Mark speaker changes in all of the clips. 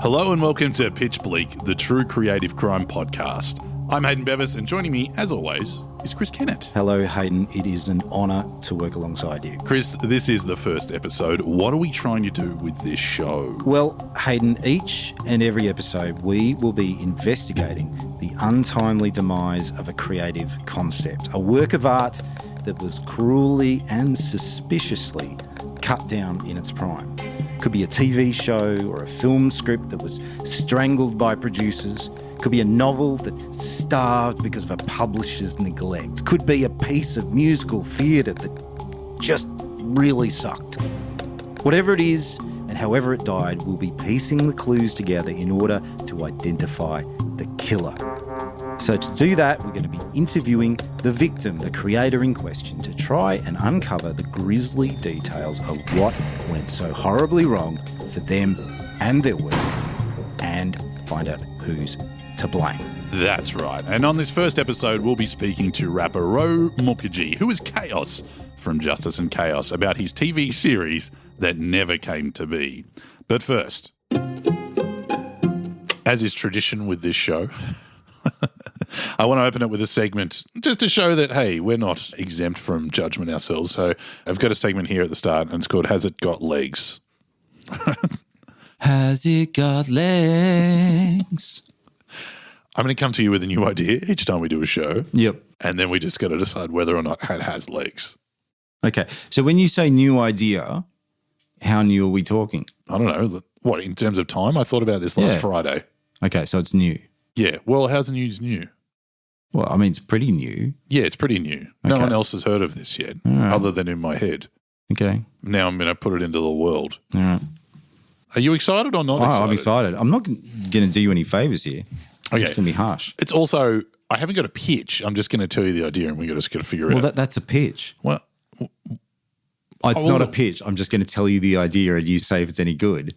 Speaker 1: Hello and welcome to Pitch Bleak, the true creative crime podcast. I'm Hayden Bevis, and joining me, as always, is Chris Kennett.
Speaker 2: Hello, Hayden. It is an honour to work alongside you.
Speaker 1: Chris, this is the first episode. What are we trying to do with this show?
Speaker 2: Well, Hayden, each and every episode we will be investigating the untimely demise of a creative concept, a work of art that was cruelly and suspiciously cut down in its prime. Could be a TV show or a film script that was strangled by producers. Could be a novel that starved because of a publisher's neglect. Could be a piece of musical theatre that just really sucked. Whatever it is and however it died, we'll be piecing the clues together in order to identify the killer. So to do that, we're going to be interviewing the victim, the creator in question, to try and uncover the grisly details of what went so horribly wrong for them and their work, and find out who's to blame.
Speaker 1: That's right. And on this first episode, we'll be speaking to rapper Ro Mukerjea, who is Kaos from Justice and Chaos, about his TV series that never came to be. But first, as is tradition with this show, I want to open it with a segment just to show that, hey, we're not exempt from judgment ourselves. So I've got a segment here at the start, and it's called Has It Got Legs?
Speaker 2: Has it got legs?
Speaker 1: I'm going to come to you with a new idea each time we do a show.
Speaker 2: Yep.
Speaker 1: And then we just got to decide whether or not it has legs.
Speaker 2: Okay. So when you say new idea, how new are we talking?
Speaker 1: I don't know. What, in terms of time? I thought about this last Friday.
Speaker 2: Okay, so it's new.
Speaker 1: Yeah. Well, how's the news new?
Speaker 2: Well, I mean, it's pretty new.
Speaker 1: Yeah, it's pretty new. No one else has heard of this yet, other than in my head.
Speaker 2: Okay.
Speaker 1: Now I'm going to put it into the world.
Speaker 2: All right.
Speaker 1: Are you excited or not excited?
Speaker 2: I'm excited. I'm not going to do you any favours here.
Speaker 1: Okay.
Speaker 2: It's going to be harsh.
Speaker 1: It's also, I haven't got a pitch. I'm just going to tell you the idea and we just got to figure it out.
Speaker 2: Well, that's a pitch.
Speaker 1: Well,
Speaker 2: it's not a pitch. I'm just going to tell you the idea and you say if it's any good.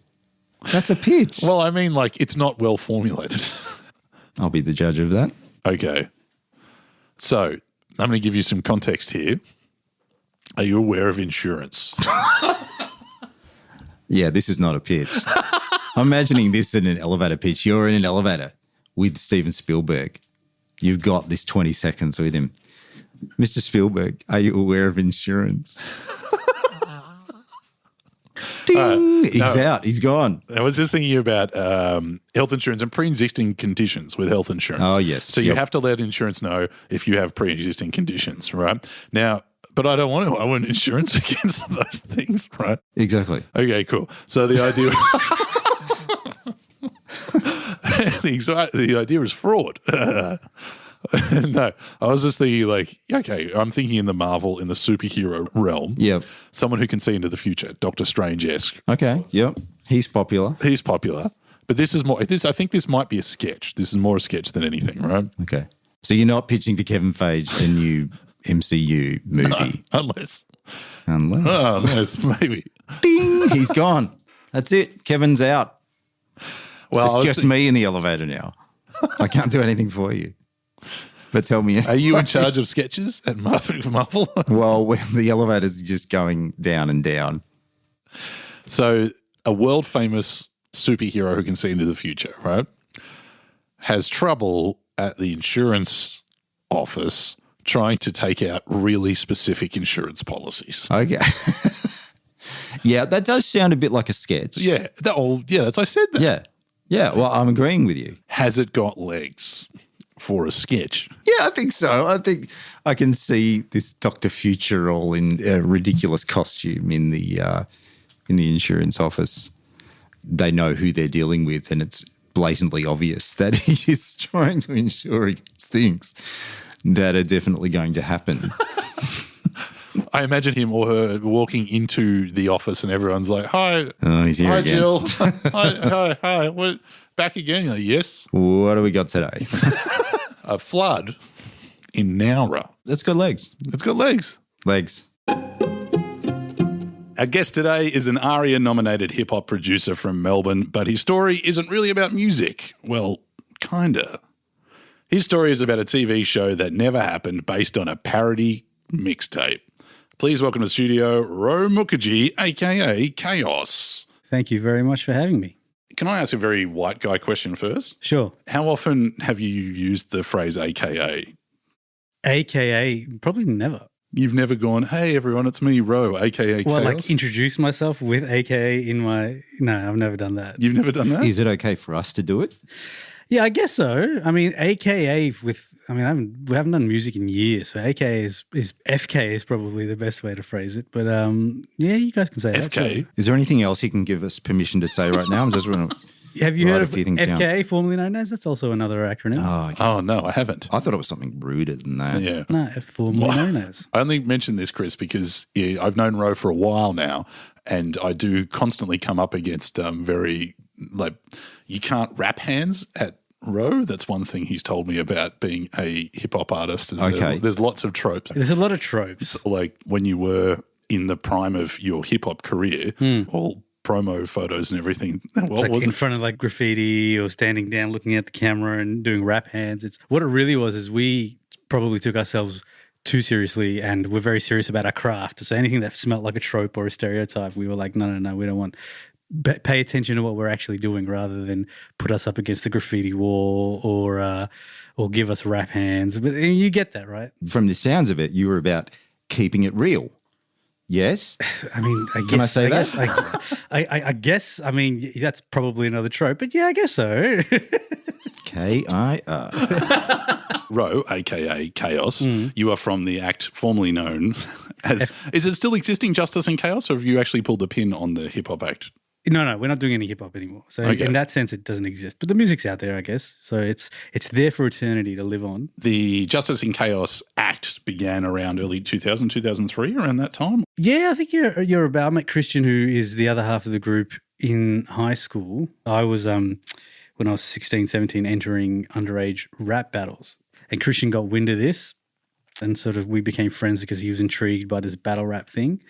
Speaker 2: That's a pitch.
Speaker 1: Well, I mean, like, it's not well formulated.
Speaker 2: I'll be the judge of that.
Speaker 1: Okay. So I'm going to give you some context here. Are you aware of insurance?
Speaker 2: Yeah, this is not a pitch. I'm imagining this in an elevator pitch. You're in an elevator with Steven Spielberg. You've got this 20 seconds with him. Mr. Spielberg, are you aware of insurance? Ding! He's out. He's gone.
Speaker 1: I was just thinking about health insurance and pre-existing conditions with health insurance.
Speaker 2: Oh, yes.
Speaker 1: So you have to let insurance know if you have pre-existing conditions, right? Now, but I don't want to. I want insurance against those things, right?
Speaker 2: Exactly.
Speaker 1: Okay, cool. So the idea the idea is fraud. No, I was just thinking like, okay, I'm thinking in the superhero realm.
Speaker 2: Yep.
Speaker 1: Someone who can see into the future, Doctor Strange-esque.
Speaker 2: Okay, yep. He's popular.
Speaker 1: He's popular. But this is more, I think this might be a sketch. This is more a sketch than anything, right?
Speaker 2: Okay. So you're not pitching to Kevin Feige a new MCU movie?
Speaker 1: No, unless, maybe.
Speaker 2: Ding! He's gone. That's it. Kevin's out.
Speaker 1: Well,
Speaker 2: it's just me in the elevator now. I can't do anything for you. But tell me.
Speaker 1: Are you in charge of sketches at Marvel?
Speaker 2: Well, when the elevator's just going down and down.
Speaker 1: So a world famous superhero who can see into the future, right, has trouble at the insurance office trying to take out really specific insurance policies.
Speaker 2: Okay. Yeah, that does sound a bit like a sketch.
Speaker 1: Yeah. I said that.
Speaker 2: Yeah. Yeah, well, I'm agreeing with you.
Speaker 1: Has it got legs for a sketch?
Speaker 2: Yeah, I think so. I think I can see this Dr. Future all in a ridiculous costume in the insurance office. They know who they're dealing with and it's blatantly obvious that he is trying to insure against things that are definitely going to happen.
Speaker 1: I imagine him or her walking into the office and everyone's like, hi.
Speaker 2: Oh, he's here
Speaker 1: hi,
Speaker 2: again.
Speaker 1: Jill. Hi. What, back again? You're like, yes.
Speaker 2: What do we got today?
Speaker 1: A flood in Nowra.
Speaker 2: It's got legs.
Speaker 1: It's got legs.
Speaker 2: Legs.
Speaker 1: Our guest today is an ARIA-nominated hip-hop producer from Melbourne, but his story isn't really about music. Well, kinda. His story is about a TV show that never happened based on a parody mixtape. Please welcome to the studio, Ro Mukerjea, a.k.a. Kaos.
Speaker 3: Thank you very much for having me.
Speaker 1: Can I ask a very white guy question first?
Speaker 3: Sure.
Speaker 1: How often have you used the phrase AKA?
Speaker 3: AKA, probably never.
Speaker 1: You've never gone, hey, everyone, it's me, Ro, AKA
Speaker 3: Well,
Speaker 1: Kaos?
Speaker 3: like introduce myself with AKA in my... No, I've never done that.
Speaker 1: You've never done that?
Speaker 2: Is it okay for us to do it?
Speaker 3: Yeah, I guess so. I mean, AKA with... I mean, we haven't done music in years, so AKA is FK is probably the best way to phrase it. But yeah, you guys can say that.
Speaker 1: FK?
Speaker 3: Sure.
Speaker 2: Is there anything else you can give us permission to say right now? I'm just going to...
Speaker 3: Have you
Speaker 2: Write
Speaker 3: heard
Speaker 2: a
Speaker 3: of
Speaker 2: few things down.
Speaker 3: FK, formerly known as? That's also another acronym.
Speaker 2: Oh, okay.
Speaker 1: Oh, no, I haven't.
Speaker 2: I thought it was something ruder than that.
Speaker 1: Yeah.
Speaker 3: No, formerly known as.
Speaker 1: I only mention this, Chris, because I've known Ro for a while now, and I do constantly come up against very, like, you can't rap hands at Ro. That's one thing he's told me about being a hip-hop artist.
Speaker 2: Okay.
Speaker 1: There's lots of tropes.
Speaker 3: There's a lot of tropes.
Speaker 1: So, like, when you were in the prime of your hip-hop career, all promo photos and everything.
Speaker 3: It's like in front of like graffiti or standing down looking at the camera and doing rap hands. It's what it really was is we probably took ourselves too seriously and we're very serious about our craft. So anything that smelled like a trope or a stereotype, we were like, no, we don't want. Pay attention to what we're actually doing rather than put us up against the graffiti wall or give us rap hands. But you get that, right?
Speaker 2: From the sounds of it, you were about keeping it real. Yes?
Speaker 3: I mean, I guess.
Speaker 2: Can I say that?
Speaker 3: I guess. I mean, that's probably another trope, but yeah, I guess so.
Speaker 2: K-I-R.
Speaker 1: Ro, aka Kaos, you are from the act formerly known as. Is it still existing, Justice and Chaos, or have you actually pulled the pin on the hip hop act?
Speaker 3: No, we're not doing any hip hop anymore. So
Speaker 1: Okay.
Speaker 3: in that sense, it doesn't exist. But the music's out there, I guess. So it's there for eternity to live on.
Speaker 1: The Justice and Chaos act began around early 2000, 2003, around that time.
Speaker 3: Yeah, I think you're about. I met Christian, who is the other half of the group, in high school. I was when I was 16, 17, entering underage rap battles, and Christian got wind of this, and sort of we became friends because he was intrigued by this battle rap thing.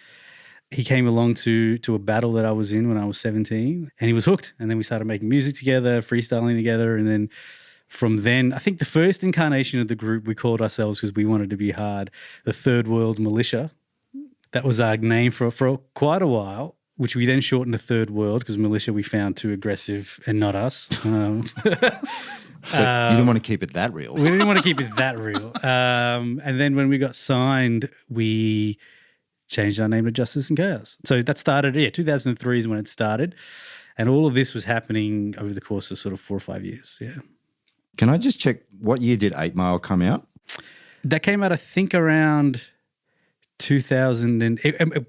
Speaker 3: He came along to a battle that I was in when I was 17 and he was hooked. And then we started making music together, freestyling together. And then from then, I think the first incarnation of the group, we called ourselves, because we wanted to be hard, the Third World Militia. That was our name for quite a while, which we then shortened to Third World because militia we found too aggressive and not us.
Speaker 2: So you didn't want to keep it that real.
Speaker 3: We didn't want to keep it that real. And then when we got signed, we changed our name to Justice and Chaos. So that started, 2003 is when it started. And all of this was happening over the course of sort of 4 or 5 years, yeah.
Speaker 2: Can I just check, what year did 8 Mile come out?
Speaker 3: That came out, I think, around 2000 and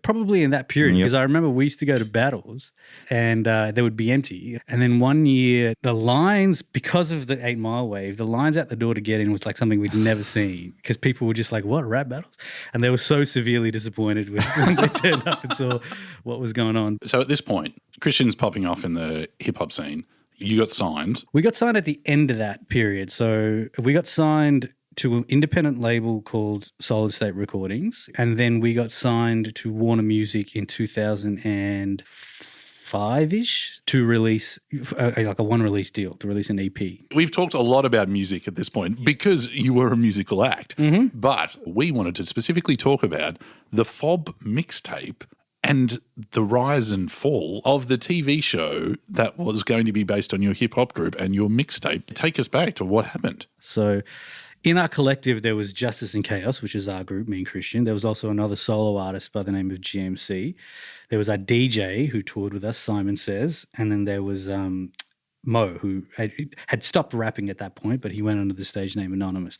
Speaker 3: probably in that period, because I remember we used to go to battles and they would be empty. And then one year, the lines, because of the 8 Mile wave, the lines out the door to get in was like something we'd never seen, because people were just like, what, rap battles? And they were so severely disappointed when they turned up and saw what was going on.
Speaker 1: So at this point, Christian's popping off in the hip hop scene. You got signed.
Speaker 3: We got signed at the end of that period. So we got signed to an independent label called Solid State Recordings, and then we got signed to Warner Music in 2005-ish to release like a one-release deal, to release an EP.
Speaker 1: We've talked a lot about music at this point because you were a musical act, but we wanted to specifically talk about the Fob mixtape and the rise and fall of the TV show that was going to be based on your hip-hop group and your mixtape. Take us back to what happened.
Speaker 3: So in our collective, there was Justice and Chaos, which is our group, me and Christian. There was also another solo artist by the name of GMC. There was our DJ who toured with us, Simon Says. And then there was Mo, who had stopped rapping at that point, but he went under the stage name Anonymous.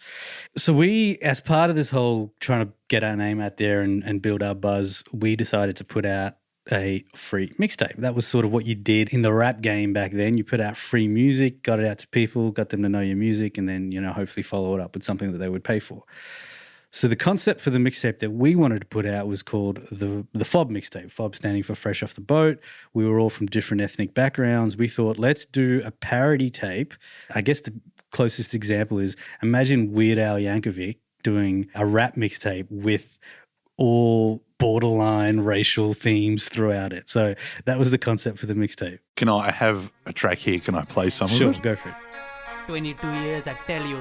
Speaker 3: So we, as part of this whole trying to get our name out there and build our buzz, we decided to put out a free mixtape. That was sort of what you did in the rap game back then. You put out free music, got it out to people, got them to know your music, and then, hopefully follow it up with something that they would pay for. So the concept for the mixtape that we wanted to put out was called the Fob mixtape, Fob standing for Fresh Off the Boat. We were all from different ethnic backgrounds. We thought, let's do a parody tape. I guess the closest example is, imagine Weird Al Yankovic doing a rap mixtape with all borderline racial themes throughout it. So that was the concept for the mixtape.
Speaker 1: Can I have a track here? Can I play some of
Speaker 3: Sure,
Speaker 1: it?
Speaker 3: go for it.
Speaker 4: 22 years, I tell you,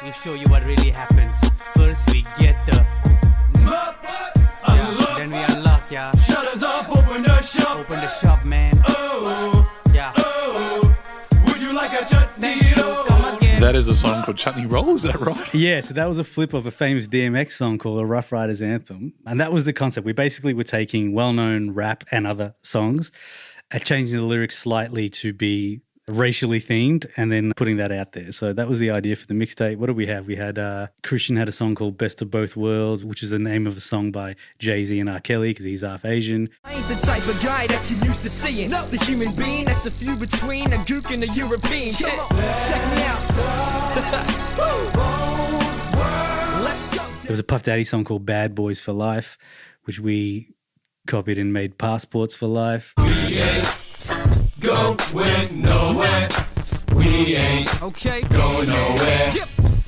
Speaker 4: we show you what really happens. First we get the then we unlock, yeah.
Speaker 5: Shutters up, open the shop.
Speaker 4: Open the shop, man.
Speaker 5: Oh,
Speaker 4: Yeah.
Speaker 5: oh.
Speaker 1: that is a song called Chutney Roll, is that right?
Speaker 3: Yeah, so that was a flip of a famous DMX song called The Rough Riders Anthem. And that was the concept. We basically were taking well-known rap and other songs and changing the lyrics slightly to be racially themed and then putting that out there. So that was the idea for the mixtape. What did we have? We had Christian had a song called Best of Both Worlds, which is the name of a song by Jay-Z and R. Kelly because he's half Asian.
Speaker 5: I ain't the type of guy that you used to seeing. No. The human being that's a few between a gook and a European. Check me out. Let's go.
Speaker 3: There was a Puff Daddy song called Bad Boys for Life, which we copied and made Passports for Life.
Speaker 5: Going nowhere. We ain't
Speaker 4: Okay.
Speaker 5: going nowhere.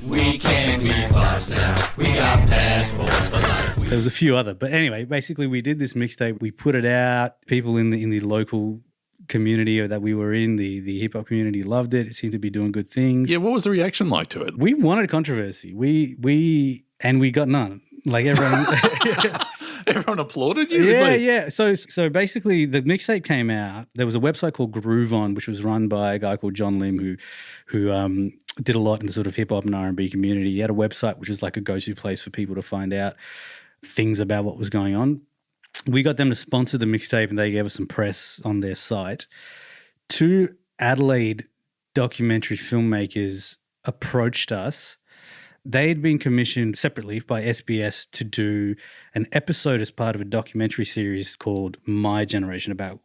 Speaker 5: We can't be fast now. We got passports for life.
Speaker 3: There was a few other, but anyway, basically we did this mixtape. We put it out. People in the local community that we were in, the hip hop community, loved it. It seemed to be doing good things.
Speaker 1: Yeah, what was the reaction like to it?
Speaker 3: We wanted controversy. We got none. Like everyone.
Speaker 1: Everyone applauded you?
Speaker 3: Yeah. So basically, the mixtape came out. There was a website called Groove On, which was run by a guy called John Lim, who did a lot in the sort of hip hop and R&B community. He had a website which was like a go-to place for people to find out things about what was going on. We got them to sponsor the mixtape, and they gave us some press on their site. Two Adelaide documentary filmmakers approached us. They had been commissioned separately by SBS to do an episode as part of a documentary series called My Generation, about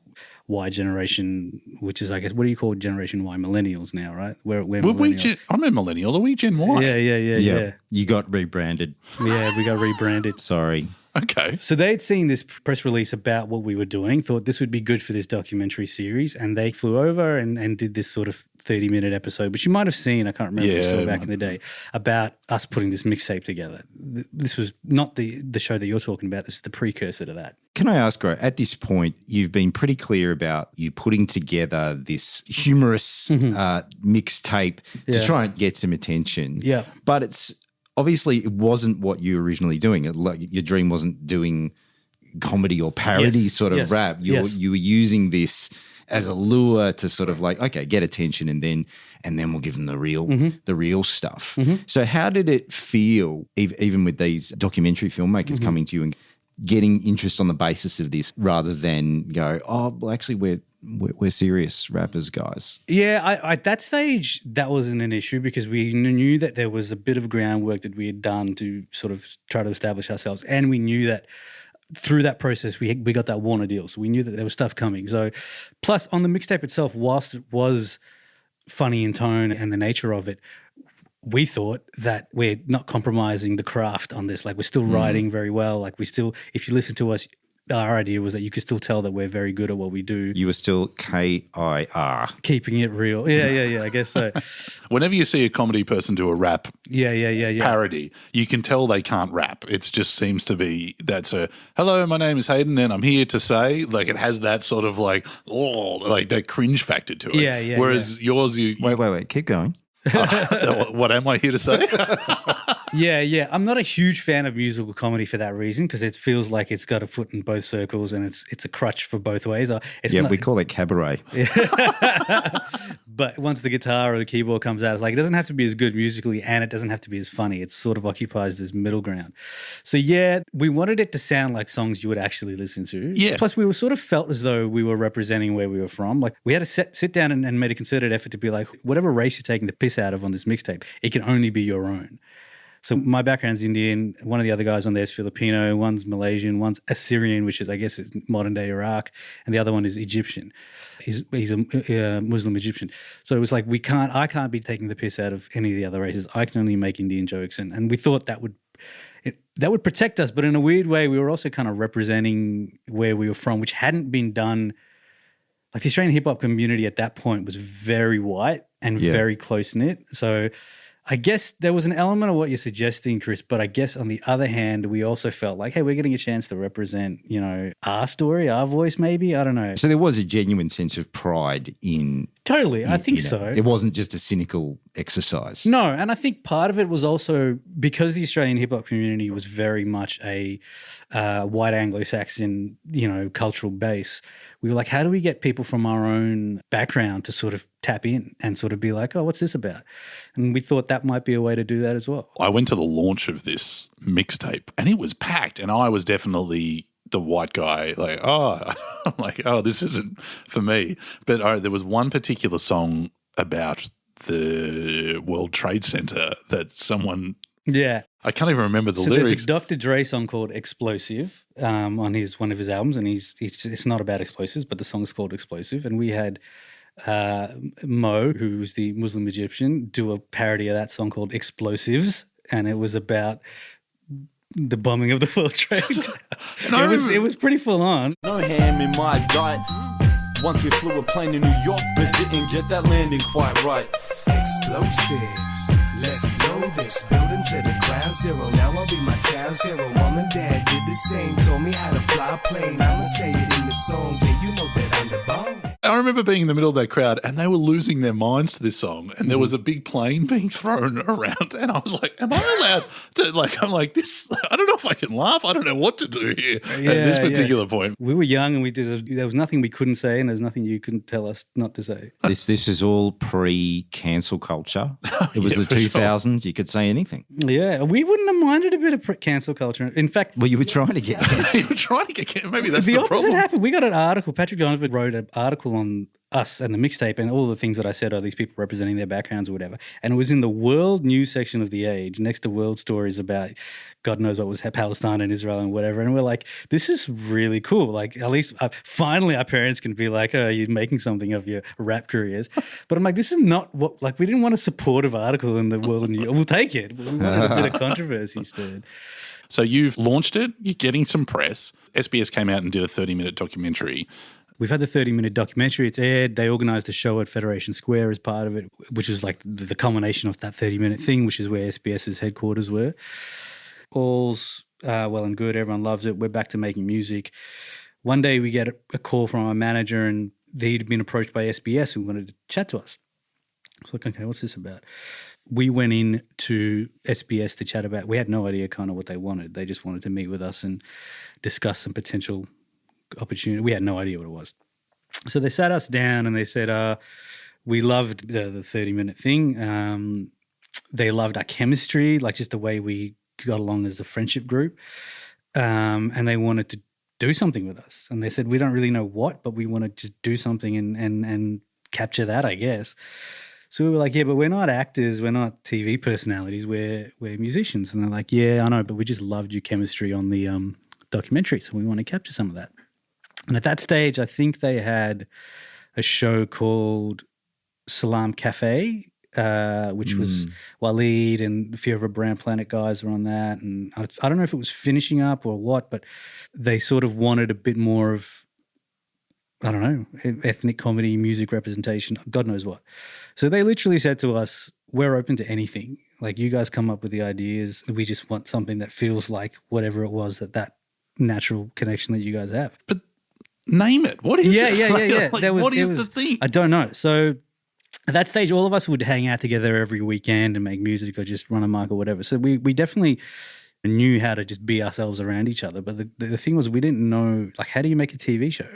Speaker 3: Y generation, which is, I guess, what do you call Generation Y? Millennials now, right? We're millennials.
Speaker 1: I'm a millennial. Are we Gen Y?
Speaker 3: Yeah.
Speaker 2: You got rebranded.
Speaker 3: Yeah, we got rebranded.
Speaker 2: Sorry.
Speaker 1: Okay.
Speaker 3: So they'd seen this press release about what we were doing, thought this would be good for this documentary series, and they flew over and did this sort of 30-minute episode, which you might have seen, I can't remember if you saw back in the day, about us putting this mixtape together. This was not the show that you're talking about. This is the precursor to that.
Speaker 2: Can I ask, Ro, at this point, you've been pretty clear about you putting together this humorous mixtape to try and get some attention.
Speaker 3: Yeah.
Speaker 2: But it's obviously it wasn't what you were originally doing. Your dream wasn't doing comedy or parody sort of rap. You were using this as a lure to sort of like, okay, get attention and then we'll give them the real stuff. So how did it feel, even with these documentary filmmakers coming to you and getting interest on the basis of this rather than go, oh, well, actually we're serious rappers, guys?
Speaker 3: Yeah, at that stage, that wasn't an issue because we knew that there was a bit of groundwork that we had done to sort of try to establish ourselves. And we knew that through that process, we got that Warner deal. So we knew that there was stuff coming. So plus on the mixtape itself, whilst it was funny in tone and the nature of it, we thought that we're not compromising the craft on this. Like we're still writing very well. Like we still, if you listen to us, our idea was that you could still tell that we're very good at what we do.
Speaker 2: You were still KIR.
Speaker 3: Keeping it real. Yeah, I guess so.
Speaker 1: Whenever you see a comedy person do a rap parody, you can tell they can't rap. It just seems to be hello, my name is Hayden and I'm here to say, like it has that sort of like that cringe factor to it.
Speaker 3: Yeah.
Speaker 1: Whereas yours,
Speaker 2: Wait, keep going.
Speaker 1: What am I here to say?
Speaker 3: Yeah. I'm not a huge fan of musical comedy for that reason because it feels like it's got a foot in both circles and it's a crutch for both ways.
Speaker 2: We call it cabaret.
Speaker 3: But once the guitar or the keyboard comes out, it's like it doesn't have to be as good musically and it doesn't have to be as funny. It sort of occupies this middle ground. So yeah, we wanted it to sound like songs you would actually listen to.
Speaker 1: Yeah.
Speaker 3: Plus we were sort of felt as though we were representing where we were from. Like we had to sit down and made a concerted effort to be like, whatever race you're taking the piss out of on this mixtape, it can only be your own. So my background's Indian. One of the other guys on there is Filipino. One's Malaysian. One's Assyrian, which is, I guess, is modern day Iraq. And the other one is Egyptian. He's a Muslim Egyptian. So it was like I can't be taking the piss out of any of the other races. I can only make Indian jokes. And we thought that would protect us. But in a weird way, we were also kind of representing where we were from, which hadn't been done. Like the Australian hip hop community at that point was very white and very close knit. So I guess there was an element of what you're suggesting, Chris, but I guess on the other hand, we also felt like, hey, we're getting a chance to represent, our story, our voice maybe. I don't know.
Speaker 2: So there was a genuine sense of pride in
Speaker 3: Totally. I think
Speaker 2: You know,
Speaker 3: so.
Speaker 2: It wasn't just a cynical exercise.
Speaker 3: No, and I think part of it was also because the Australian hip hop community was very much a white Anglo-Saxon, cultural base. We were like, how do we get people from our own background to sort of tap in and sort of be like, oh, what's this about? And we thought that might be a way to do that as well.
Speaker 1: I went to the launch of this mixtape and it was packed, and I was definitely the white guy, like, I'm like, this isn't for me. But there was one particular song about the World Trade Center that someone I can't even remember the lyrics.
Speaker 3: There's a Dr. Dre song called Explosive on one of his albums, and it's not about explosives, but the song is called Explosive. And we had Mo, who's the Muslim Egyptian, do a parody of that song called Explosives, and it was about the bombing of the World Trade. It was pretty full on.
Speaker 6: No ham in my diet. Once we flew a plane to New York, but didn't get that landing quite right.
Speaker 7: Explosives. Let's blow this building to the ground zero. Now I'll be my town zero. Mom and dad did the same. Told me how to fly a plane. I'ma say it in the song. Yeah, you know that I'm the bomb.
Speaker 1: I remember being in the middle of that crowd and they were losing their minds to this song, and there was a big plane being thrown around, and I was like, am I allowed to, I'm like, this, I don't know if I can laugh. I don't know what to do here at this particular point.
Speaker 3: We were young and there was nothing we couldn't say, and there was nothing you couldn't tell us not to say.
Speaker 2: This is all pre-cancel culture. It was the 2000s. Sure. You could say anything.
Speaker 3: Yeah, we wouldn't have minded a bit of cancel culture. In fact,
Speaker 2: well, you were trying to get
Speaker 1: you were trying to get maybe that's the
Speaker 3: opposite
Speaker 1: problem.
Speaker 3: happened. We got an article. Patrick Donovan wrote an article on us and the mixtape, and all the things that I said are these people representing their backgrounds or whatever. And it was in the world news section of The Age, next to world stories about God knows what was Palestine and Israel and whatever. And we're like, this is really cool. Like, at least finally our parents can be like, oh, you're making something of your rap careers. But I'm like, this is not what, like, we didn't want a supportive article in the world news. We'll take it. We wanted a bit of controversy stirred.
Speaker 1: So you've launched it, you're getting some press. SBS came out and did a 30-minute documentary.
Speaker 3: We've had the 30-minute documentary. It's aired. They organised a show at Federation Square as part of it, which was like the culmination of that 30-minute thing, which is where SBS's headquarters were. All's well and good. Everyone loves it. We're back to making music. One day we get a call from our manager, and they'd been approached by SBS who wanted to chat to us. I was like, okay, what's this about? We went in to SBS to chat about, we had no idea kind of what they wanted. They just wanted to meet with us and discuss some potential opportunity. We had no idea what it was. So they sat us down and they said, we loved the 30-minute thing. They loved our chemistry, like just the way we got along as a friendship group. And they wanted to do something with us. And they said, we don't really know what, but we want to just do something and capture that, I guess. So we were like, yeah, but we're not actors. We're not TV personalities. We're musicians. And they're like, yeah, I know, but we just loved your chemistry on the documentary. So we want to capture some of that. And at that stage, I think they had a show called Salam Cafe, which was Waleed and a few of our Brand Planet guys were on that. And I don't know if it was finishing up or what, but they sort of wanted a bit more of, I don't know, ethnic comedy, music representation, God knows what. So they literally said to us, we're open to anything. Like, you guys come up with the ideas. We just want something that feels like whatever it was that natural connection that you guys have.
Speaker 1: But name it. What is it?
Speaker 3: Yeah.
Speaker 1: Like, what is the thing?
Speaker 3: I don't know. So at that stage, all of us would hang out together every weekend and make music or just run a mic or whatever. So we definitely knew how to just be ourselves around each other. But the thing was, we didn't know, like, how do you make a TV show?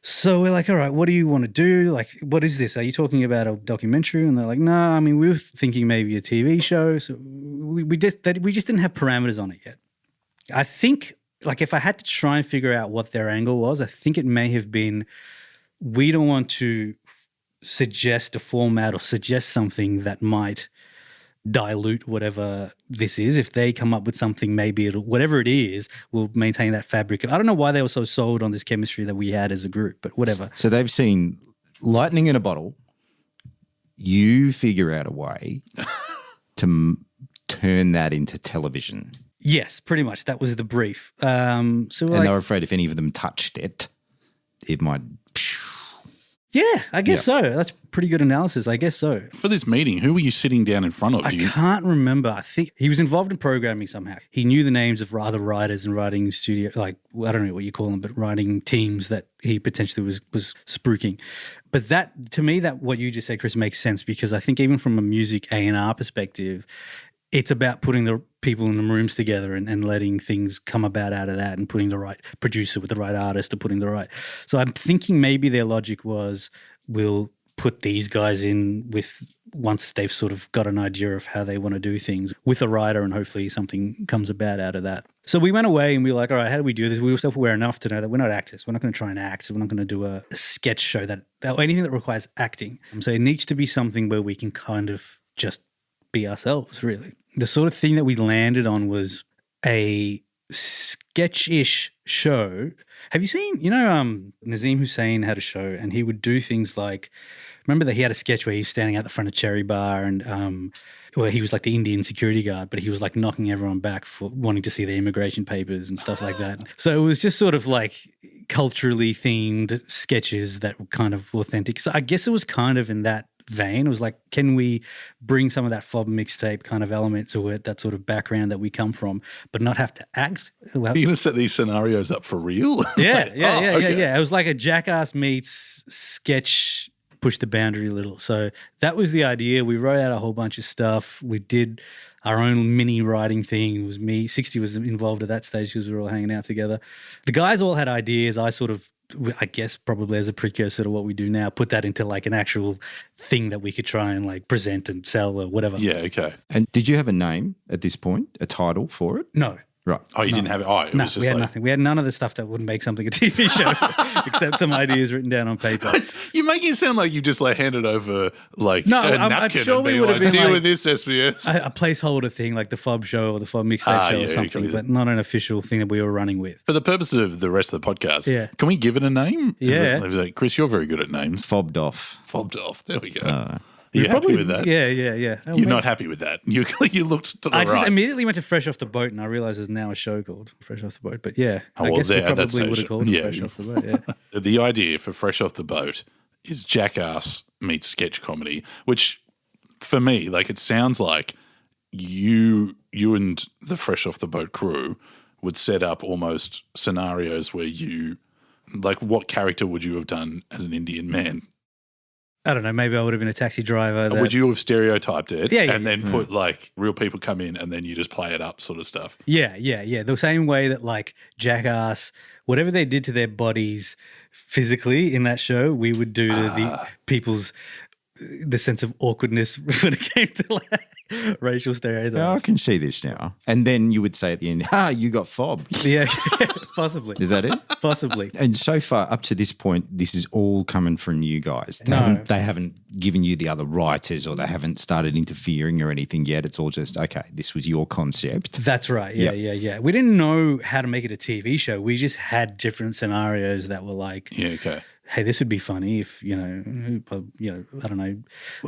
Speaker 3: So we're like, all right, what do you want to do? Like, what is this? Are you talking about a documentary? And they're like, no, I mean, we were thinking maybe a TV show. So we just didn't have parameters on it yet. I think, like, if I had to try and figure out what their angle was, I think it may have been, we don't want to suggest a format or suggest something that might dilute whatever this is. If they come up with something, maybe whatever it is, we'll maintain that fabric. I don't know why they were so sold on this chemistry that we had as a group, but whatever.
Speaker 2: So they've seen lightning in a bottle. You figure out a way to turn that into television.
Speaker 3: Yes, pretty much. That was the brief.
Speaker 2: And they were afraid if any of them touched it, it might...
Speaker 3: Yeah, I guess so. That's pretty good analysis. I guess so.
Speaker 1: For this meeting, who were you sitting down in front of?
Speaker 3: I can't remember. I think he was involved in programming somehow. He knew the names of other writers and writing studio, like, I don't know what you call them, but writing teams that he potentially was spruiking. But that, to me, that what you just said, Chris, makes sense, because I think even from a music A&R perspective, it's about putting the people in the rooms together and letting things come about out of that, and putting the right producer with the right artist, or putting the right. So I'm thinking maybe their logic was, we'll put these guys in with, once they've sort of got an idea of how they want to do things, with a writer, and hopefully something comes about out of that. So we went away and we were like, all right, how do we do this? We were self-aware enough to know that we're not actors. We're not going to try and act. We're not going to do a sketch show or anything that requires acting. So it needs to be something where we can kind of just be ourselves, really. The sort of thing that we landed on was a sketch-ish show. Have you seen, Nazim Hussain had a show, and he would do things like, remember that he had a sketch where he was standing out the front of Cherry Bar, and where he was like the Indian security guard, but he was like knocking everyone back for wanting to see their immigration papers and stuff like that. So it was just sort of like culturally themed sketches that were kind of authentic. So I guess it was kind of in that vein. It was like, can we bring some of that Fob mixtape kind of element to it, that sort of background that we come from, but not have to act?
Speaker 1: You're going to set these scenarios up for real?
Speaker 3: Yeah. It was like a Jackass meets sketch, push the boundary a little. So that was the idea. We wrote out a whole bunch of stuff. We did our own mini writing thing. It was me. 60 was involved at that stage because we were all hanging out together. The guys all had ideas. I sort of, I guess probably as a precursor to what we do now, put that into like an actual thing that we could try and like present and sell or whatever.
Speaker 1: Yeah, okay.
Speaker 2: And did you have a name at this point, a title for it?
Speaker 3: No.
Speaker 2: Right.
Speaker 1: Oh, you didn't have it? Oh, it was just
Speaker 3: we had
Speaker 1: like...
Speaker 3: nothing. We had none of the stuff that would make something a TV show, except some ideas written down on paper.
Speaker 1: You're making it sound like you just like handed over like
Speaker 3: No,
Speaker 1: a
Speaker 3: I'm
Speaker 1: napkin
Speaker 3: sure
Speaker 1: and
Speaker 3: we
Speaker 1: be
Speaker 3: would have
Speaker 1: like,
Speaker 3: been
Speaker 1: deal
Speaker 3: like-
Speaker 1: with this, SBS.
Speaker 3: A placeholder thing like the Fob show or the Fob mixtape show
Speaker 1: yeah,
Speaker 3: or something,
Speaker 1: okay.
Speaker 3: but not an official thing that we were running with.
Speaker 1: For the purpose of the rest of the podcast,
Speaker 3: Yeah.
Speaker 1: can we give it a name?
Speaker 3: Yeah.
Speaker 1: Is it like, Chris, you're very good at names.
Speaker 2: Fobbed Off.
Speaker 1: Fobbed Off. There we go. Are you happy with that?
Speaker 3: Yeah.
Speaker 1: You're not happy with that. You looked to the
Speaker 3: I
Speaker 1: right.
Speaker 3: just immediately went to Fresh Off the Boat, and I realized there's now a show called Fresh Off the Boat. But yeah, I guess we
Speaker 1: at that
Speaker 3: probably would
Speaker 1: stage,
Speaker 3: have called it Fresh Off the Boat. Yeah.
Speaker 1: The idea for Fresh Off the Boat is Jackass meets sketch comedy, which for me, like, it sounds like you and the Fresh Off the Boat crew would set up almost scenarios where you, like, what character would you have done as an Indian man?
Speaker 3: I don't know. Maybe I would have been a taxi driver.
Speaker 1: Would you have stereotyped it
Speaker 3: Yeah,
Speaker 1: and then put like real people come in and then you just play it up sort of stuff?
Speaker 3: Yeah. The same way that like Jackass, whatever they did to their bodies physically in that show, we would do to the people's the sense of awkwardness when it came to like racial stereotypes.
Speaker 2: Oh, I can see this now. And then you would say at the end, you got fobbed.
Speaker 3: Yeah, possibly.
Speaker 2: Is that it?
Speaker 3: Possibly.
Speaker 2: And so far, up to this point, this is all coming from you guys. They haven't given you the other writers, or they haven't started interfering or anything yet. It's all just, okay, this was your concept.
Speaker 3: That's right. Yeah. We didn't know how to make it a TV show. We just had different scenarios that were like,
Speaker 1: Yeah, okay.
Speaker 3: hey, this would be funny if, I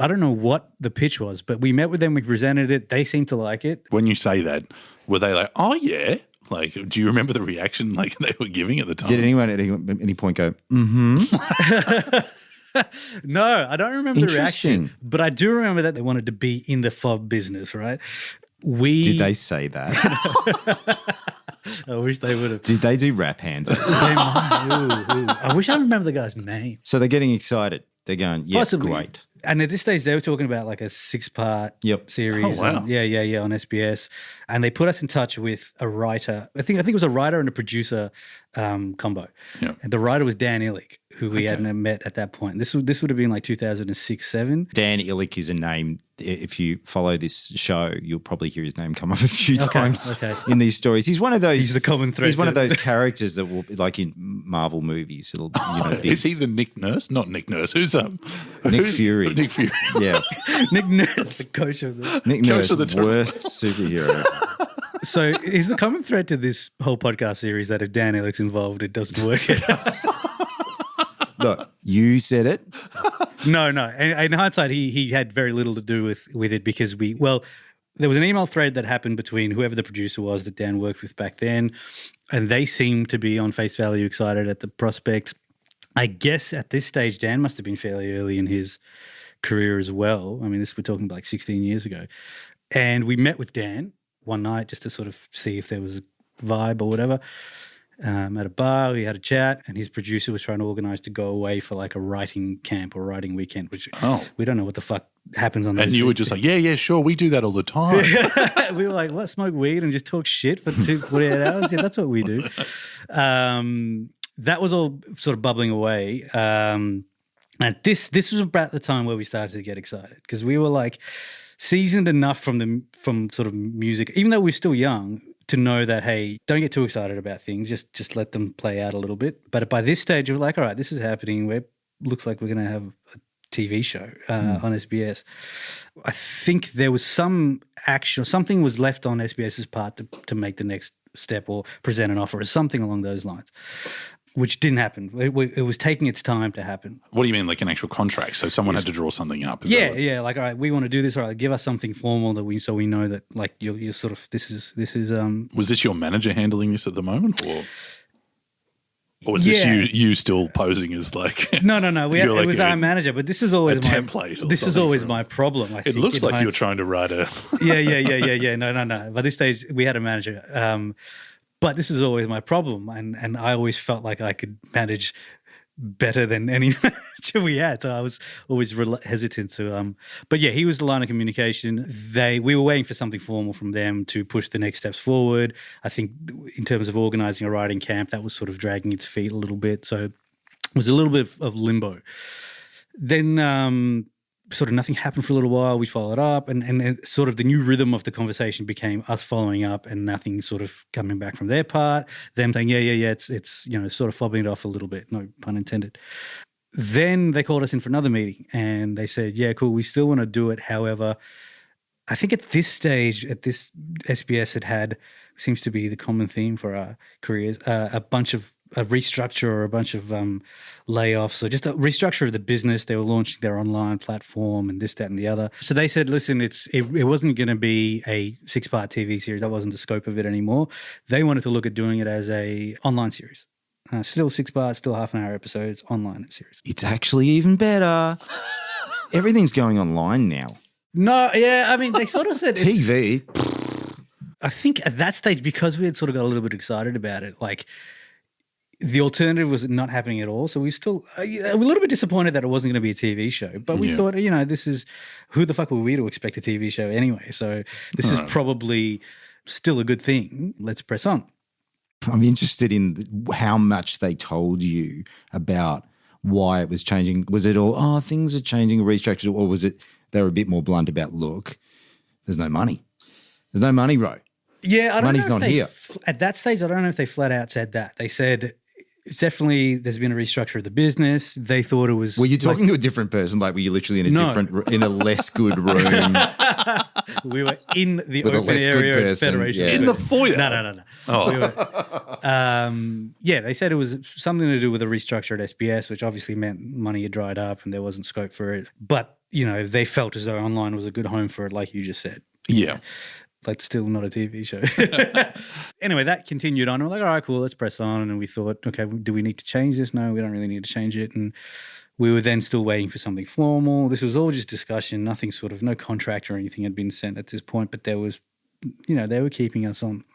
Speaker 3: don't know what the pitch was, but we met with them, we presented it, they seemed to like it.
Speaker 1: When you say that, were they like, oh yeah? Like, do you remember the reaction like they were giving at the time?
Speaker 2: Did anyone at any point go,
Speaker 3: No, I don't remember the reaction,
Speaker 2: Interesting.
Speaker 3: but I do remember that they wanted to be in the Fob business, right?
Speaker 2: Did they say that?
Speaker 3: I wish they would have.
Speaker 2: Did they do rap hands?
Speaker 3: They might. Ooh. I wish I remember the guy's name.
Speaker 2: So they're getting excited. They're going, yeah,
Speaker 3: Possibly.
Speaker 2: great.
Speaker 3: And at this stage, they were talking about like a 6-part
Speaker 2: Yep.
Speaker 3: series.
Speaker 1: Oh, wow.
Speaker 3: on SBS. And they put us in touch with a writer. I think it was a writer and a producer combo.
Speaker 1: Yeah.
Speaker 3: And the writer was Dan Illick, who we hadn't met at that point. This would have been like 2006-07.
Speaker 2: Dan Illick is a name. If you follow this show, you'll probably hear his name come up a few times in these stories. He's one of those.
Speaker 3: He's the common thread.
Speaker 2: He's one of those characters that will, like in Marvel movies, it'll be
Speaker 1: Is he the Nick Nurse? Not Nick Nurse. Who's
Speaker 2: Nick Fury.
Speaker 1: Nick Fury.
Speaker 2: Yeah,
Speaker 3: Nick Nurse, the coach of the.
Speaker 2: Nick
Speaker 1: Coach
Speaker 2: Nurse,
Speaker 1: of the
Speaker 2: worst superhero.
Speaker 3: So is the common thread to this whole podcast series that if Dan Illick's involved, it doesn't work out?
Speaker 2: Look, you said it.
Speaker 3: No. In hindsight, he had very little to do with it because there was an email thread that happened between whoever the producer was that Dan worked with back then, and they seemed to be on face value excited at the prospect. I guess at this stage, Dan must have been fairly early in his career as well. I mean, we're talking like 16 years ago. And we met with Dan one night just to sort of see if there was a vibe or whatever. At a bar, we had a chat, and his producer was trying to organise to go away for like a writing camp or writing weekend, which we don't know what the fuck happens on those.
Speaker 1: And you were just like, yeah, sure, we do that all the time.
Speaker 3: We were like, what, smoke weed and just talk shit for 48 hours? Yeah, that's what we do. That was all sort of bubbling away. And this was about the time where we started to get excited because we were like seasoned enough from sort of music, even though we're still young, to know that, hey, don't get too excited about things. Just let them play out a little bit. But by this stage, we're like, all right, this is happening. Looks like we're going to have a TV show on SBS. I think there was some action or something was left on SBS's part to make the next step or present an offer or something along those lines, which didn't happen. It was taking its time to happen.
Speaker 1: What do you mean, like an actual contract? So someone had to draw something up?
Speaker 3: Yeah. Like, all right, we want to do this. All right, give us something formal so we know that, like, you're sort of this is.
Speaker 1: Was this your manager handling this at the moment, or was this you still posing as like?
Speaker 3: No. It was our manager, but this is always my
Speaker 1: template.
Speaker 3: This is always my problem. I think
Speaker 1: it looks like you're trying to write a.
Speaker 3: Yeah. No. By this stage, we had a manager. But this is always my problem, and I always felt like I could manage better than any manager we had, so I was always hesitant to. But yeah, he was the line of communication. We were waiting for something formal from them to push the next steps forward. I think in terms of organising a writing camp, that was sort of dragging its feet a little bit, so it was a little bit of limbo. Then sort of nothing happened for a little while. We followed up, and sort of the new rhythm of the conversation became us following up and nothing sort of coming back from their part. Them saying, yeah, it's sort of fobbing it off a little bit, no pun intended. Then they called us in for another meeting and they said, yeah, cool, we still want to do it. However, I think at this stage, at this SBS, it seems to be the common theme for our careers, a bunch of a restructure or a bunch of layoffs, or just a restructure of the business. They were launching their online platform and this, that, and the other. So they said, listen, it wasn't going to be a 6-part TV series. That wasn't the scope of it anymore. They wanted to look at doing it as a online series. Still 6 parts, still half an hour episodes, online series.
Speaker 2: It's actually even better. Everything's going online now.
Speaker 3: No, yeah, I mean, they sort of said
Speaker 2: TV.
Speaker 3: I think at that stage, because we had sort of got a little bit excited about it, like the alternative was not happening at all. So we still a little bit disappointed that it wasn't going to be a TV show. But we thought, this is, who the fuck were we to expect a TV show anyway? So this is probably still a good thing. Let's press on.
Speaker 2: I'm interested in how much they told you about why it was changing. Was it all, things are changing, restructured, or was it they were a bit more blunt about, look, there's no money. There's no money, Ro.
Speaker 3: Yeah, I don't
Speaker 2: Money's
Speaker 3: know if
Speaker 2: not here.
Speaker 3: At that stage, I don't know if they flat out said that. They said it's definitely there's been a restructure of the business. They thought it was.
Speaker 2: Were you talking to a different person? Like, were you lliterally in a less good room?
Speaker 3: We were in the
Speaker 2: With
Speaker 3: open area of Federation.
Speaker 2: Yeah.
Speaker 1: In the foyer?
Speaker 3: No.
Speaker 1: Oh.
Speaker 3: We were, they said it was something to do with a restructure at SBS, which obviously meant money had dried up and there wasn't scope for it. But, they felt as though online was a good home for it, like you just said.
Speaker 1: Yeah.
Speaker 3: Like, still not a TV show. Anyway, that continued on. We're like, all right, cool, let's press on. And we thought, okay, do we need to change this? No, we don't really need to change it. And we were then still waiting for something formal. This was all just discussion, nothing sort of, no contract or anything had been sent at this point, but there was, they were keeping us on.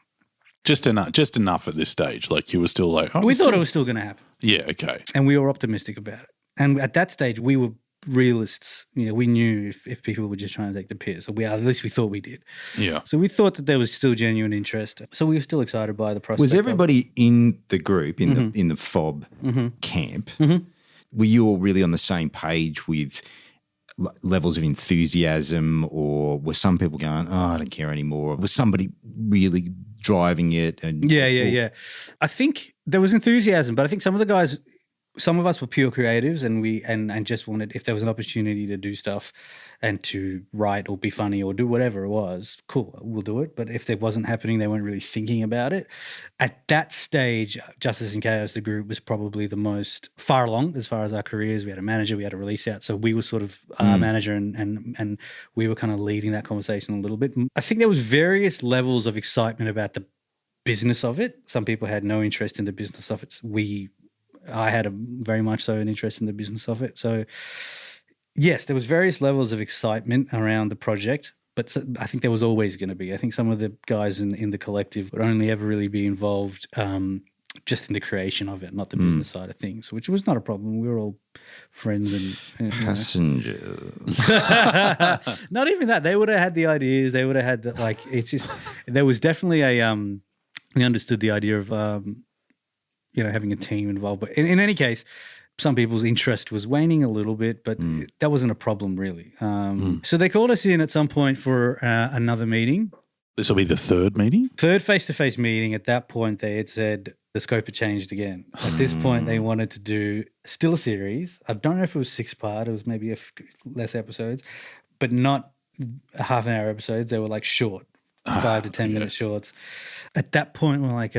Speaker 1: Just enough at this stage. Like, you were still like,
Speaker 3: we thought it was still going to happen.
Speaker 1: Yeah, okay.
Speaker 3: And we were optimistic about it. And at that stage, we were realists. We knew if people were just trying to take the piss, or at least we thought we did.
Speaker 1: Yeah.
Speaker 3: So we thought that there was still genuine interest. So we were still excited by the prospect.
Speaker 2: Was everybody in the group, in the FOB camp, were you all really on the same page with levels of enthusiasm, or were some people going, I don't care anymore? Was somebody really driving it?
Speaker 3: Yeah. I think there was enthusiasm, but I think some of the guys, some of us were pure creatives, and just wanted, if there was an opportunity to do stuff and to write or be funny or do whatever it was, cool, we'll do it. But if it wasn't happening, they weren't really thinking about it. At that stage, Justice and Kaos, the group, was probably the most far along as far as our careers. We had a manager, we had a release out. So we were sort of our manager, and we were kind of leading that conversation a little bit. I think there was various levels of excitement about the business of it. Some people had no interest in the business of it. We I had very much so an interest in the business of it. So yes, there was various levels of excitement around the project, but I think there was always going to be. I think some of the guys in the collective would only ever really be involved just in the creation of it, not the business side of things, which was not a problem. We were all friends and
Speaker 2: Passengers.
Speaker 3: not even that. They would have had the ideas. They would have had that. Like, it's just there was definitely a we understood the idea of having a team involved. But in any case, some people's interest was waning a little bit, but that wasn't a problem really. So they called us in at some point for another meeting.
Speaker 1: This will be the third meeting?
Speaker 3: Third face-to-face meeting. At that point, they had said the scope had changed again. At this point, they wanted to do still a series. I don't know if it was 6-part. It was maybe less episodes, but not a half-an-hour episodes. They were like short, 5 to 10 minute shorts. At that point, we're like,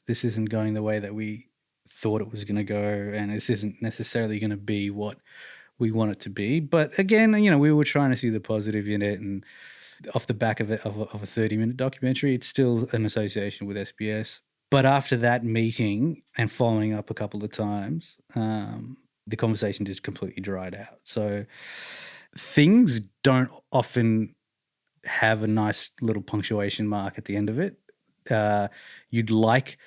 Speaker 3: this isn't going the way that we thought it was going to go, and this isn't necessarily going to be what we want it to be. But again, we were trying to see the positive in it, and off the back of a 30-minute documentary, it's still an association with SBS. But after that meeting and following up a couple of times, the conversation just completely dried out. So things don't often have a nice little punctuation mark at the end of it. You'd like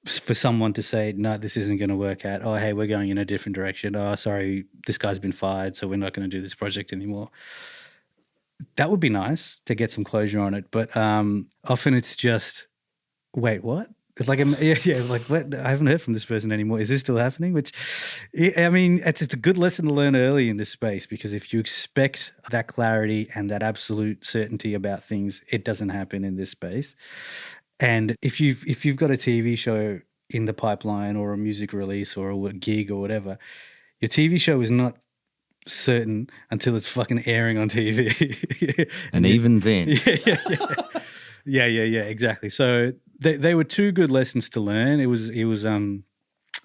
Speaker 3: for someone to say, no, this isn't going to work out. Oh, hey, we're going in a different direction. Oh, sorry, this guy's been fired, so we're not going to do this project anymore. That would be nice to get some closure on it. But often it's just, wait, what? It's like, like, what? I haven't heard from this person anymore. Is this still happening? Which, I mean, it's a good lesson to learn early in this space, because if you expect that clarity and that absolute certainty about things, it doesn't happen in this space. And if you've got a TV show in the pipeline or a music release or a gig or whatever, your TV show is not certain until it's fucking airing on TV.
Speaker 2: And even then.
Speaker 3: Yeah, exactly. So they were two good lessons to learn. It was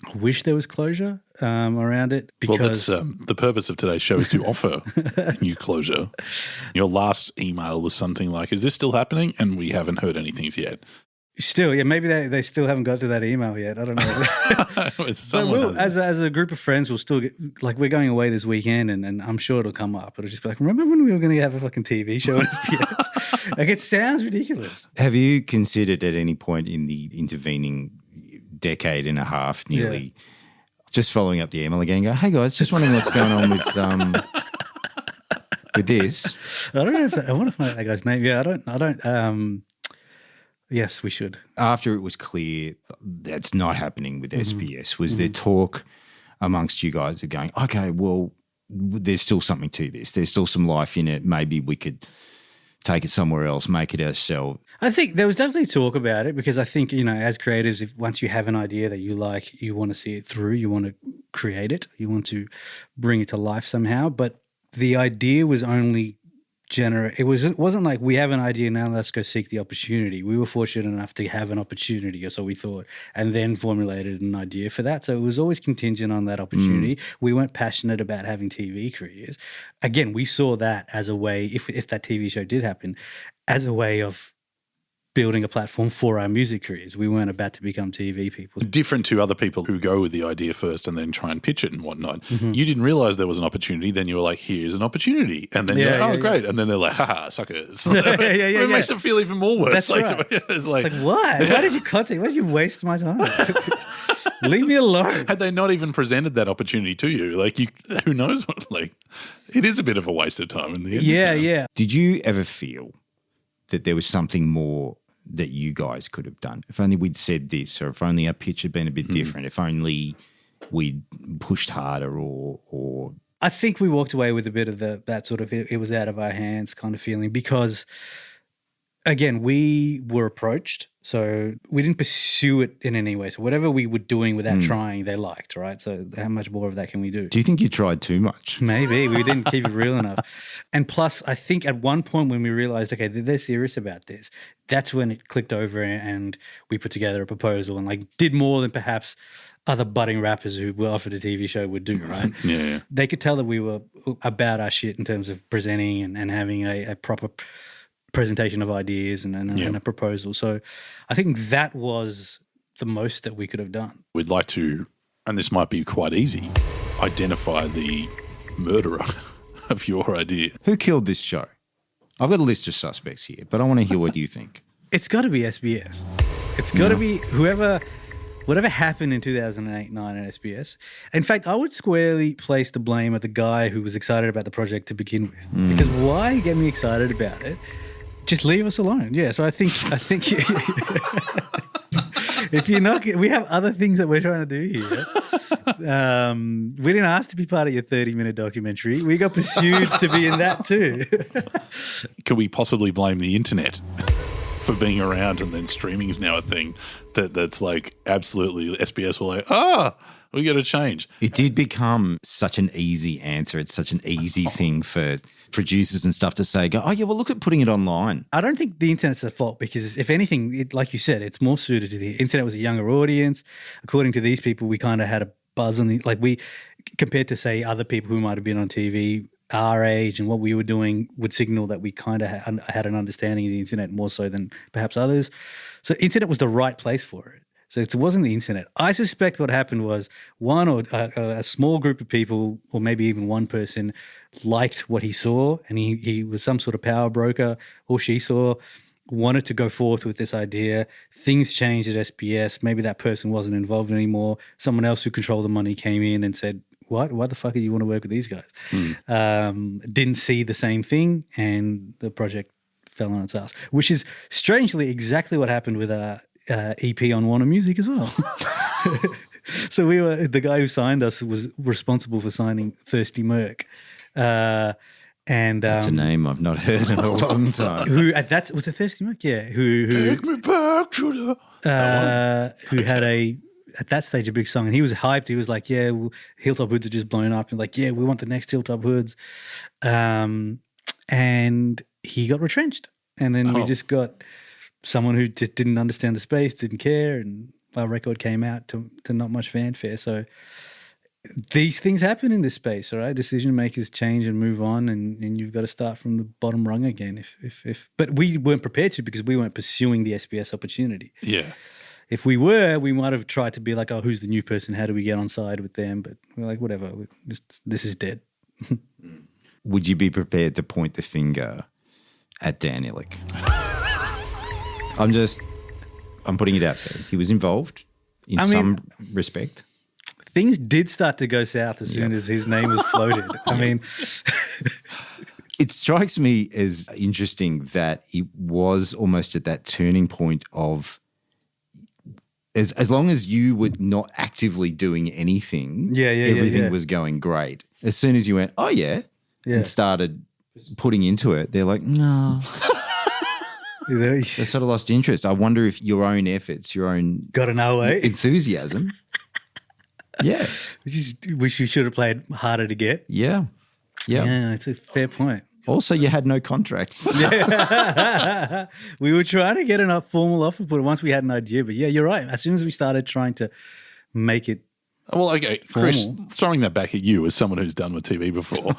Speaker 3: I wish there was closure around it, because
Speaker 1: well, that's the purpose of today's show is to offer new closure. Your last email was something like, is this still happening? And we haven't heard anything yet.
Speaker 3: Still, yeah, maybe they still haven't got to that email yet. I don't know. So we'll, as a group of friends, we'll still get, like, we're going away this weekend, and I'm sure it'll come up. It'll just be like, remember when we were going to have a fucking TV show on SBS? Like, it sounds ridiculous.
Speaker 2: Have you considered at any point in the intervening decade and a half, nearly, just following up the email again and go, hey guys, just wondering what's going on with this?
Speaker 3: I don't know if I want to find out that guy's name. Yeah, I don't. Yes, we should.
Speaker 2: After it was clear that's not happening with SBS, was there talk amongst you guys of going, okay, well, there's still something to this. There's still some life in it. Maybe we could take it somewhere else, make it ourselves.
Speaker 3: I think there was definitely talk about it, because I think, as creatives, if once you have an idea that you like, you want to see it through, you want to create it, you want to bring it to life somehow. But the idea was only it wasn't like, we have an idea, now let's go seek the opportunity. We were fortunate enough to have an opportunity, or so we thought, and then formulated an idea for that. So it was always contingent on that opportunity. We weren't passionate about having TV careers. Again, we saw that as a way, if that TV show did happen, as a way of building a platform for our music careers. We weren't about to become TV people.
Speaker 1: Different to other people who go with the idea first and then try and pitch it and whatnot. You didn't realize there was an opportunity. Then you were like, here's an opportunity. And then you're like, great. And then they're like, haha, suckers. It makes it feel even more worse.
Speaker 3: That's right.
Speaker 1: It's like,
Speaker 3: what? Why did you contact? Why did you waste my time? Leave me alone.
Speaker 1: Had they not even presented that opportunity to you, like, who knows what, like, it is a bit of a waste of time in the end.
Speaker 3: Yeah.
Speaker 2: Did you ever feel that there was something more that you guys could have done? If only we'd said this, or if only our pitch had been a bit different, if only we'd pushed harder, or
Speaker 3: I think we walked away with a bit of that sort of it was out of our hands kind of feeling, because again, we were approached, so we didn't pursue it in any way. So whatever we were doing without trying, they liked, right? So how much more of that can we do?
Speaker 2: Do you think you tried too much?
Speaker 3: Maybe. We didn't keep it real enough. And plus, I think at one point when we realized, okay, they're serious about this, that's when it clicked over and we put together a proposal and like did more than perhaps other budding rappers who were offered a TV show would do, right?
Speaker 1: Yeah.
Speaker 3: They could tell that we were about our shit in terms of presenting and having a proper presentation of ideas and a proposal. So I think that was the most that we could have done.
Speaker 1: We'd like to and this might be quite easy, identify the murderer of your idea.
Speaker 2: Who killed this show? I've got a list of suspects here, but I want to hear what you think.
Speaker 3: It's got to be SBS. It's got to be whatever happened in 2008-9 at SBS. In fact, I would squarely place the blame at the guy who was excited about the project to begin with. Because why get me excited about it? Just leave us alone. Yeah, so I think if you're not, we have other things that we're trying to do here. We didn't ask to be part of your 30-minute documentary. We got pursued to be in that too.
Speaker 1: Could we possibly blame the internet for being around, and then streaming is now a thing that's like absolutely SBS were like, we got to change.
Speaker 2: It did become such an easy answer. It's such an easy thing for producers and stuff to say, well, look at putting it online.
Speaker 3: I don't think the internet's at fault because, if anything, like you said, it's more suited to the internet. Was a younger audience. According to these people, we kind of had a buzz on compared to, say, other people who might have been on TV, our age and what we were doing would signal that we kind of had an understanding of the internet more so than perhaps others. So internet was the right place for it. So it wasn't the internet. I suspect what happened was one or a small group of people, or maybe even one person, liked what he saw, and he was some sort of power broker, or she wanted to go forth with this idea. Things changed at SBS. Maybe that person wasn't involved anymore. Someone else who controlled the money came in and said, Why the fuck do you want to work with these guys? Didn't see the same thing, and the project fell on its ass, which is strangely exactly what happened with EP on Warner Music as well. So the guy who signed us was responsible for signing Thirsty Merc. And
Speaker 2: that's a name I've not heard in a long time.
Speaker 3: Was it Thirsty Merc? Yeah. Who
Speaker 1: Take me back to the
Speaker 3: who had at that stage a big song, and he was hyped. He was like, "Yeah, Hilltop Hoods are just blown up," and like, "Yeah, we want the next Hilltop Hoods," and he got retrenched, and then we just got someone who just didn't understand the space, didn't care, and our record came out to not much fanfare. So these things happen in this space, all right? Decision makers change and move on, and you've got to start from the bottom rung again. But we weren't prepared to, because we weren't pursuing the SBS opportunity.
Speaker 1: Yeah.
Speaker 3: If we were, we might have tried to be like, who's the new person? How do we get on side with them? But we're like, whatever, this is dead.
Speaker 2: Would you be prepared to point the finger at Dan Ilic? I'm putting it out there. He was involved in some respect.
Speaker 3: Things did start to go south as soon as his name was floated. I mean,
Speaker 2: it strikes me as interesting that it was almost at that turning point of, as long as you were not actively doing anything, everything was going great. As soon as you went, and started putting into it, they're like, no. They sort of lost interest. I wonder if your own efforts, your own enthusiasm. Yeah.
Speaker 3: Which you should have played harder to get.
Speaker 2: Yeah.
Speaker 3: Yeah, it's a fair point.
Speaker 2: Also, you had no contracts.
Speaker 3: We were trying to get a formal offer, but once we had an idea. But yeah, you're right. As soon as we started trying to make it
Speaker 1: Well, okay,
Speaker 3: formal.
Speaker 1: Chris, throwing that back at you as someone who's done with TV before,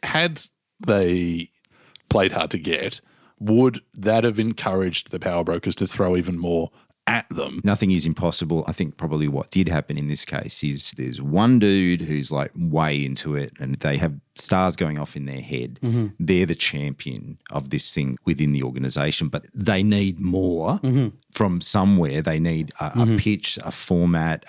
Speaker 1: had they played hard to get, would that have encouraged the power brokers to throw even more at them?
Speaker 2: Nothing is impossible. I think probably what did happen in this case is there's one dude who's like way into it, and they have stars going off in their head. Mm-hmm. They're the champion of this thing within the organisation, but they need more from somewhere. They need a pitch, a format,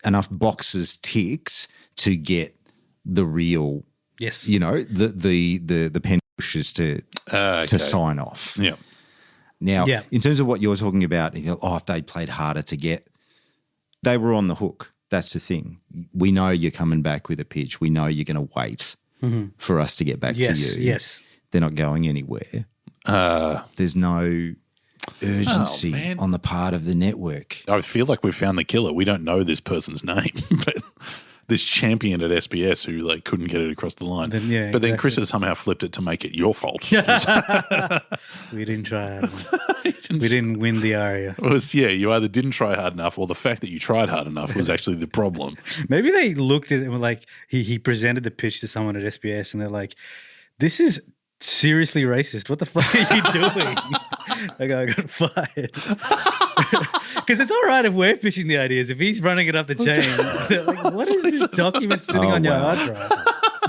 Speaker 2: enough boxes ticks to get the real, the pen pushers to sign off.
Speaker 1: Yeah.
Speaker 2: Now, in terms of what you're talking about, if they played harder to get, they were on the hook. That's the thing. We know you're coming back with a pitch. We know you're going to wait for us to get back to you.
Speaker 3: Yes.
Speaker 2: They're not going anywhere. There's no urgency on the part of the network.
Speaker 1: I feel like we've found the killer. We don't know this person's name, but this champion at SBS who couldn't get it across the line. Then Chris has somehow flipped it to make it your fault.
Speaker 3: We didn't try hard enough. We didn't win the ARIA.
Speaker 1: You either didn't try hard enough, or the fact that you tried hard enough was actually the problem.
Speaker 3: Maybe they looked at it and were like, he presented the pitch to someone at SBS and they're like, this is seriously racist. What the fuck are you doing? I got fired. Because it's all right if we're pitching the ideas. If he's running it up the chain, they're like, what is this document sitting on your hard drive?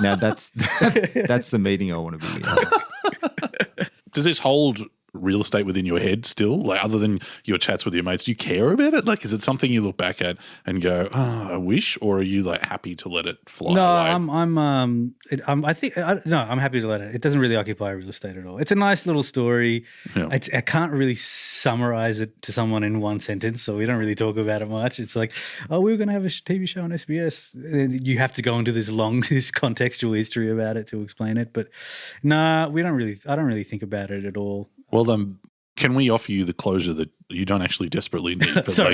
Speaker 2: Now that's the meeting I want to be in.
Speaker 1: Does this hold real estate within your head still? Like, other than your chats with your mates, do you care about it? Like, is it something you look back at and go, "Oh, I wish," or are you like happy to let it fly
Speaker 3: No,
Speaker 1: away?
Speaker 3: I'm happy to let it. It doesn't really occupy real estate at all. It's a nice little story.
Speaker 1: Yeah.
Speaker 3: I can't really summarize it to someone in one sentence, so we don't really talk about it much. It's like, oh, we were going to have a TV show on SBS. And you have to go into this contextual history about it to explain it. But nah, I don't really think about it at all.
Speaker 1: Well, can we offer you the closure that you don't actually desperately need? But
Speaker 3: Sorry.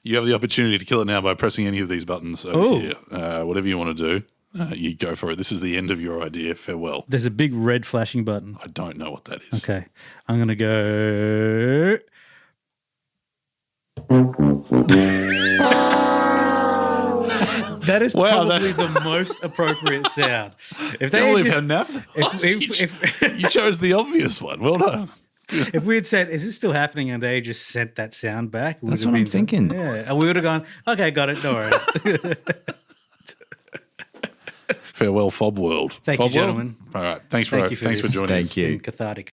Speaker 1: you have the opportunity to kill it now by pressing any of these buttons over here. Whatever you want to do, you go for it. This is the end of your idea. Farewell.
Speaker 3: There's a big red flashing button.
Speaker 1: I don't know what that is.
Speaker 3: Okay. I'm going to go. That is probably the most appropriate sound. If they had
Speaker 1: you chose the obvious one. Well done.
Speaker 3: if we had said, "Is this still happening?" and they just sent that sound back,
Speaker 2: That's what I'm thinking.
Speaker 3: Yeah, and we would have gone, "Okay, got it. No worries."
Speaker 1: Farewell, Fob World.
Speaker 3: Thank
Speaker 1: Fob
Speaker 3: you, gentlemen.
Speaker 1: World? All right. Thanks for
Speaker 3: this.
Speaker 1: joining us.
Speaker 2: Thank you.
Speaker 3: Cathartic.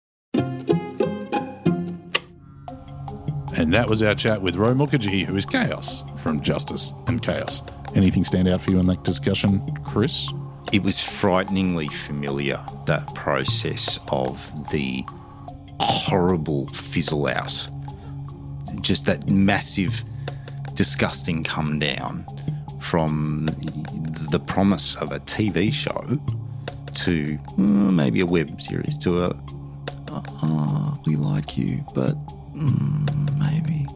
Speaker 1: And that was our chat with Ro Mukerjea, who is Kaos from Justice and Chaos. Anything stand out for you in that discussion, Chris?
Speaker 2: It was frighteningly familiar, that process of the horrible fizzle out. Just that massive, disgusting come down from the promise of a TV show to maybe a web series to a, we like you, but maybe.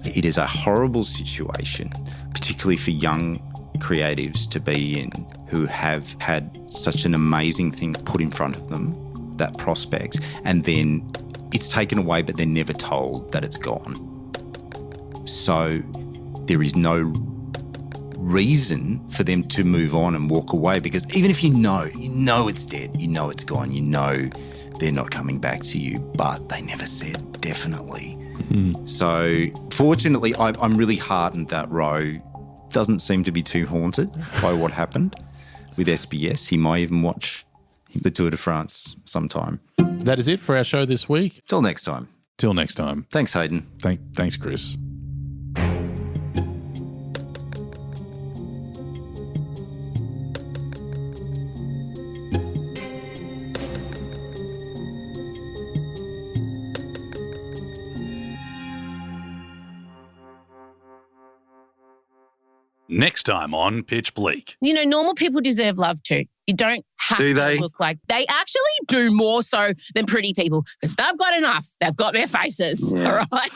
Speaker 2: It is a horrible situation, particularly for young creatives to be in who have had such an amazing thing put in front of them, that prospect, and then it's taken away but they're never told that it's gone. So there is no reason for them to move on and walk away, because even if you know it's dead, you know it's gone, you know they're not coming back to you, but they never said definitely. So fortunately, I'm really heartened that Ro doesn't seem to be too haunted by what happened with SBS. He might even watch the Tour de France sometime.
Speaker 1: That is it for our show this week.
Speaker 2: Till next time.
Speaker 1: Till next time.
Speaker 2: Thanks, Hayden.
Speaker 1: Thanks, Chris. Next time on Pitch Bleak.
Speaker 8: You know, normal people deserve love too. You don't have
Speaker 2: Do
Speaker 8: to
Speaker 2: they?
Speaker 8: look like... They actually do more so than pretty people, because they've got enough. They've got their faces, all right?